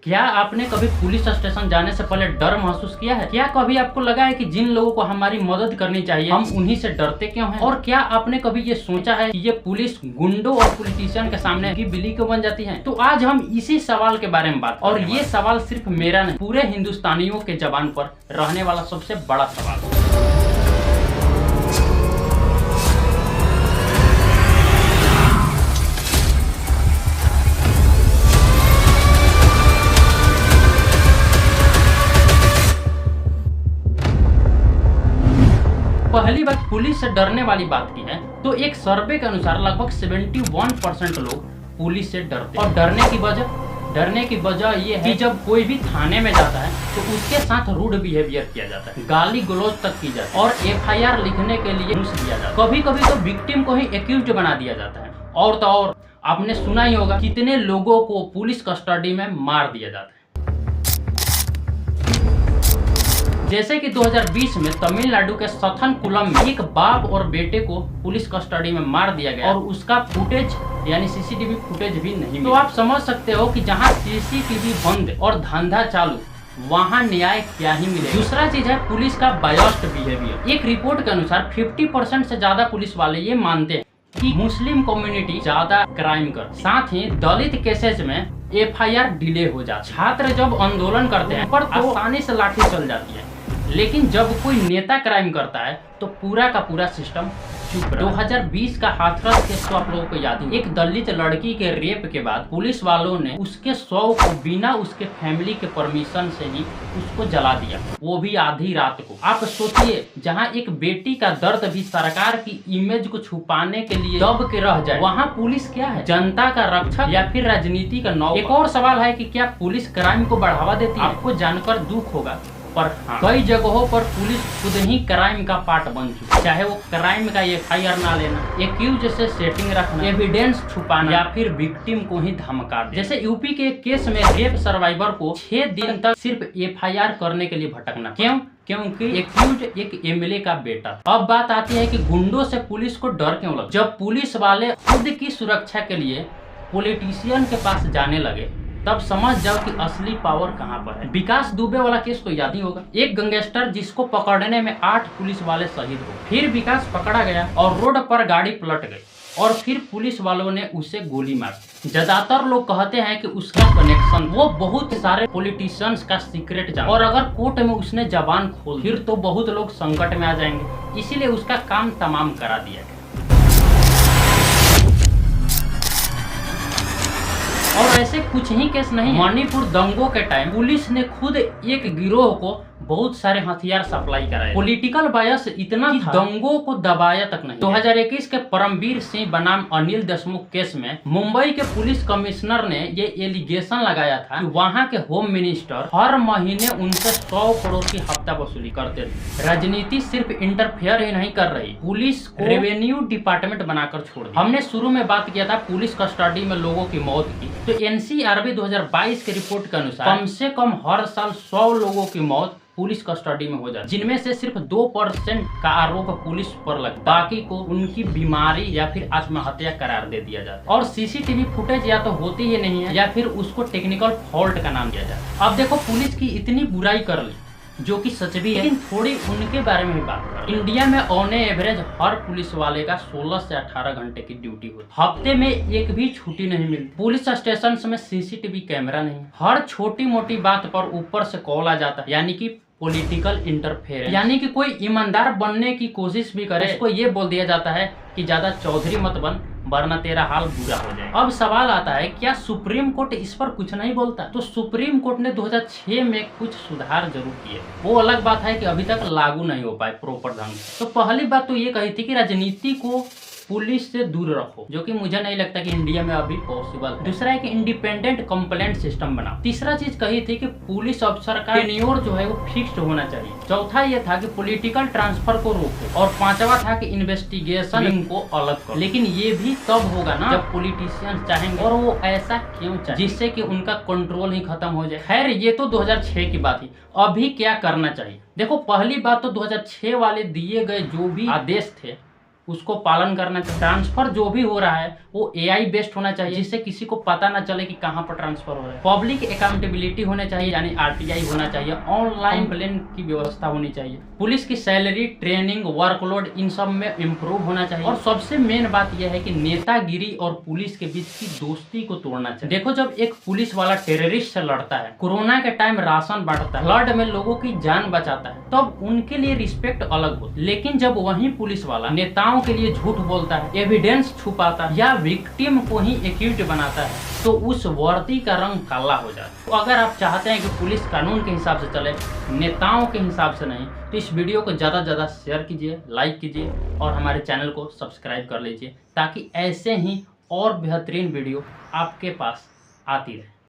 क्या आपने कभी पुलिस स्टेशन जाने से पहले डर महसूस किया है? क्या कभी आपको लगा है कि जिन लोगों को हमारी मदद करनी चाहिए हम उन्हीं से डरते क्यों हैं? और क्या आपने कभी ये सोचा है कि ये पुलिस गुंडों और पॉलिटिशियन के सामने की बिल्ली क्यों बन जाती है? तो आज हम इसी सवाल के बारे में बात और ये सवाल सिर्फ मेरा नहीं, पूरे हिंदुस्तानियों के जबान पर रहने वाला सबसे बड़ा सवाल है। पहली बात पुलिस से डरने वाली बात की है तो एक सर्वे के अनुसार लगभग 71% लोग पुलिस से डरते हैं। और डरने की वजह ये है कि जब कोई भी थाने में जाता है तो उसके साथ रूड बिहेवियर किया जाता है, गाली गलौज तक की जाती है और FIR लिखने के लिए घूस दिया जाता है। कभी कभी तो विक्टिम को ही एक्यूज्ड बना दिया जाता है। और तो और आपने सुना ही होगा कितने लोगों को पुलिस कस्टडी में मार दिया जाता है। जैसे कि 2020 में तमिलनाडु के सथनकुलम में एक बाप और बेटे को पुलिस कस्टडी में मार दिया गया और उसका फुटेज यानी CCTV फुटेज भी नहीं मिला। तो आप समझ सकते हो कि जहां CCTV बंद और धंधा चालू वहां न्याय क्या ही मिले। दूसरा चीज है पुलिस का बायस्ड बिहेवियर। एक रिपोर्ट के अनुसार 50% से ज्यादा पुलिस वाले ये मानते हैं कि मुस्लिम कम्युनिटी ज्यादा क्राइम कर, साथ ही दलित केसेस में FIR डिले हो जाता है। छात्र जब आंदोलन करते हैं पर तो आसानी से लाठी चल जाती है, लेकिन जब कोई नेता क्राइम करता है तो पूरा का पूरा सिस्टम चुप रहा। 2020 का हाथरस केस तो आप लोगों को याद है। एक दलित लड़की के रेप के बाद पुलिस वालों ने उसके शव को बिना उसके फैमिली के परमिशन से ही उसको जला दिया, वो भी आधी रात को। आप सोचिए, जहां एक बेटी का दर्द भी सरकार की इमेज को छुपाने के लिए दब के रह जाए, वहां पुलिस क्या है, जनता का रक्षक या फिर राजनीति का नौकर? एक और सवाल है कि क्या पुलिस क्राइम को बढ़ावा देती है? आपको जानकर दुख होगा पर हाँ, कई जगहों पर पुलिस खुद ही क्राइम का पार्ट बन चुकी है। चाहे वो क्राइम का FIR ना लेना, एक्यूज से सेटिंग रखना, एविडेंस छुपाना या फिर विक्टिम को ही धमका देना। जैसे यूपी के केस में रेप सर्वाइवर को 6 दिन तक सिर्फ FIR करने के लिए भटकना। क्यों? क्योंकि एक्यूज एक MLA का बेटा। अब बात आती है कि गुंडों से पुलिस को डर क्यों लगा। जब पुलिस वाले खुद की सुरक्षा के लिए पॉलिटिशियन के पास जाने लगे तब समझ जाओ कि असली पावर कहां पर है। विकास दुबे वाला केस तो याद ही होगा। एक गैंगस्टर जिसको पकड़ने में 8 पुलिस वाले शहीद हो, फिर विकास पकड़ा गया और रोड पर गाड़ी पलट गई और फिर पुलिस वालों ने उसे गोली मार दी। ज्यादातर लोग कहते हैं कि उसका कनेक्शन वो बहुत सारे पॉलिटिशियंस का सीक्रेट जान, और अगर कोर्ट में उसने जबान खोल फिर तो बहुत लोग संकट में आ जाएंगे, इसीलिए उसका काम तमाम करा दिया गया। और ऐसे कुछ ही केस नहीं, मणिपुर दंगों के टाइम पुलिस ने खुद एक गिरोह को बहुत सारे हथियार सप्लाई कराए। पॉलिटिकल बायस इतना कि दंगों को दबाया तक नहीं। 2021 के परमवीर सिंह बनाम अनिल देशमुख केस में मुंबई के पुलिस कमिश्नर ने ये एलिगेशन लगाया था कि वहां के होम मिनिस्टर हर महीने उनसे 100 करोड़ की हफ्ता वसूली करते थे। राजनीति सिर्फ इंटरफेयर ही नहीं कर रही, पुलिस को रेवेन्यू डिपार्टमेंट बनाकर छोड़ दिया। हमने शुरू में बात किया था पुलिस कस्टडी में लोगों की मौत की, तो NCRB 2022 की रिपोर्ट के अनुसार कम से कम हर साल 100 लोगों की मौत पुलिस कस्टडी में हो जाती, जिनमें से सिर्फ 2% का आरोप पुलिस पर लगता, बाकी को उनकी बीमारी या फिर आत्महत्या करार दे दिया जाता। और CCTV फुटेज या तो होती ही नहीं है या फिर उसको टेक्निकल फॉल्ट का नाम दिया जाता। अब देखो, पुलिस की इतनी बुराई कर ली जो कि सच भी है, लेकिन थोड़ी उनके बारे में भी बात करें। इंडिया में ऑन एवरेज हर पुलिस वाले का 16 से 18 घंटे की ड्यूटी होती है। हफ्ते में एक भी छुट्टी नहीं मिलती। पुलिस स्टेशन में CCTV कैमरा नहीं। हर छोटी मोटी बात पर ऊपर से कॉल आ जाता है, यानी कि पॉलिटिकल इंटरफेरेंस। यानी कि कोई ईमानदार बनने की कोशिश भी करे, उसको ये बोल दिया जाता है कि ज्यादा चौधरी मत बन वरना तेरा हाल बुरा हो जाए। अब सवाल आता है, क्या सुप्रीम कोर्ट इस पर कुछ नहीं बोलता? तो सुप्रीम कोर्ट ने 2006 में कुछ सुधार जरूर किए, वो अलग बात है कि अभी तक लागू नहीं हो पाए प्रॉपर ढंग से। तो पहली बात तो ये कही थी कि राजनीति को पुलिस से दूर रखो, जो कि मुझे नहीं लगता कि इंडिया में अभी पॉसिबल है। दूसरा है कि इंडिपेंडेंट कंप्लेंट सिस्टम बनाओ। तीसरा चीज कही थी कि पुलिस अफसर का टेन्योर जो है वो फिक्स्ड होना चाहिए। चौथा ये था कि पॉलिटिकल ट्रांसफर को रोको, और पांचवा था कि इन्वेस्टिगेशन विंग को अलग करो। लेकिन ये भी तब होगा ना जब पॉलिटिशियंस चाहेंगे, और वो ऐसा क्यों चाहे जिससे कि उनका कंट्रोल ही खत्म हो जाए। खैर, ये तो 2006 की बात थी। अभी क्या करना चाहिए? देखो, पहली बात तो 2006 वाले दिए गए जो भी आदेश थे उसको पालन करना चाहिए। ट्रांसफर जो भी हो रहा है वो एआई बेस्ड होना चाहिए, जिससे किसी को पता ना चले कि कहाँ पर ट्रांसफर हो रहा है। पब्लिक अकाउंटेबिलिटी होने चाहिए, यानी आरटीआई होना चाहिए। ऑनलाइन कंप्लेन की व्यवस्था होनी चाहिए। पुलिस की सैलरी, ट्रेनिंग, वर्कलोड, इन सब में इम्प्रूव होना चाहिए। और सबसे मेन बात यह है कि नेतागिरी और पुलिस के बीच की दोस्ती को तोड़ना चाहिए। देखो, जब एक पुलिस वाला टेररिस्ट से लड़ता है, कोरोना के टाइम राशन बांटता है, फ्लड में लोगों की जान बचाता है, तब उनके लिए रिस्पेक्ट अलग होती है। लेकिन जब वही पुलिस वाला नेताओं के लिए झूठ बोलता है, एविडेंस छुपाता है या विक्टिम को ही एक्यूज बनाता है, तो उस वर्दी का रंग काला हो जाता है। तो अगर आप चाहते हैं कि पुलिस कानून के हिसाब से चले, नेताओं के हिसाब से नहीं, तो इस वीडियो को ज़्यादा से ज़्यादा शेयर कीजिए, लाइक कीजिए और हमारे चैनल को सब्सक्राइब कर लीजिए, ताकि ऐसे ही और बेहतरीन वीडियो आपके पास आती रहे।